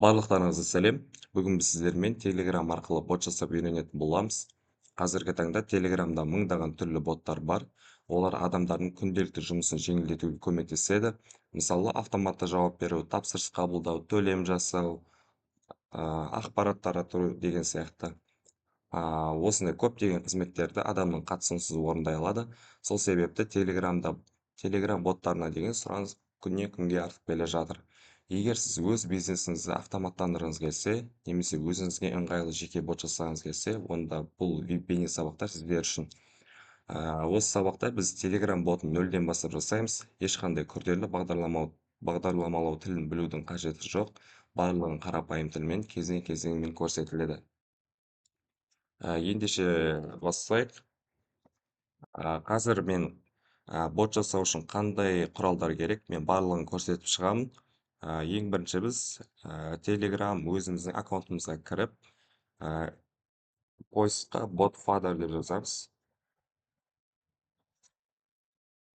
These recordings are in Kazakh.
Барлықтарыңызға сәлем. Бүгін біз сіздермен Telegram арқылы бот жасап үйренетін боламыз. Қазіргі таңда Telegram'да мыңдаған түрлі боттар бар. Олар адамдардың күнделікті жұмысын жеңілдетуге көмектеседі. Мысалы, автоматты жауап беру, тапсырыс қабылдау, төлем жасау, ақпарат тарату деген сияқты. Осындай көптеген қызметтерді адамның қатысуынсыз орындай алады. Сол себепті Telegram боттарына деген сұраныс күннен күнге артып келе жатыр. Егер сіз өз бизнесіңізді автоматтандырғыңыз келсе, немесе өзіңізге ыңғайлы жеке бот жасағыңыз келсе, онда бұл бейне сабақтар сіздер үшін. Осы сабақта біз Telegram ботын нөлден бастап жасаймыз. Ешқандай күрделі бағдарламалау тілін білудің қажеті жоқ. Барлығын қарапайым тілмен кезең-кезеңмен көрсетіледі. Ендеше бастайық. Қазір мен бот жасау үшін қандай құралдар керек, мен барлығын көрсетіп шығамын. Ең бірінші біз Telegram өзіміздің аккаунтымызға кіріп, поискқа botfather деп жазамыз.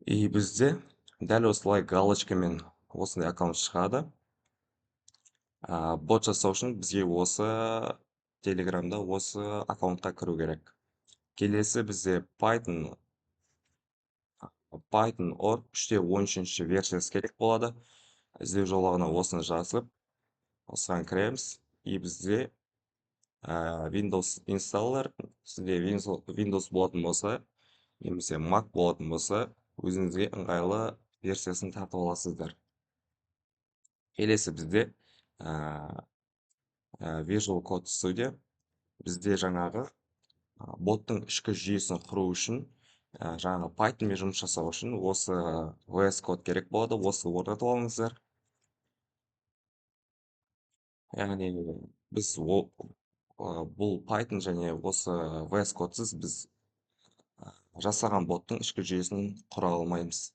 И бізде дәл осылай галочкамен осындай аккаунт шығады. Бот жасау үшін бізге осы Telegram'да осы аккаунтқа кіру керек. Келесі бізде Python.org 3.13 версиясы керек болады. Іздеу жолағына осыны жазып, осыған кіреміз. И бізде Windows installer, сізде Windows болатын болса, немесе Mac болатын болса, өзіңізге ыңғайлы версиясын тартып аласыздар. Келесі бізде Visual Code Studio. Бізде жаңағы боттың ішкі жүйесін құру үшін, жаңағы Pythonмен жұмыс жасау үшін осы VS Code керек болады, осы орнатып алыңыздар. Яғни біз бұл Python және осы VS Code'сыз біз жасаған боттың ішкі жүйесін құра алмаймыз.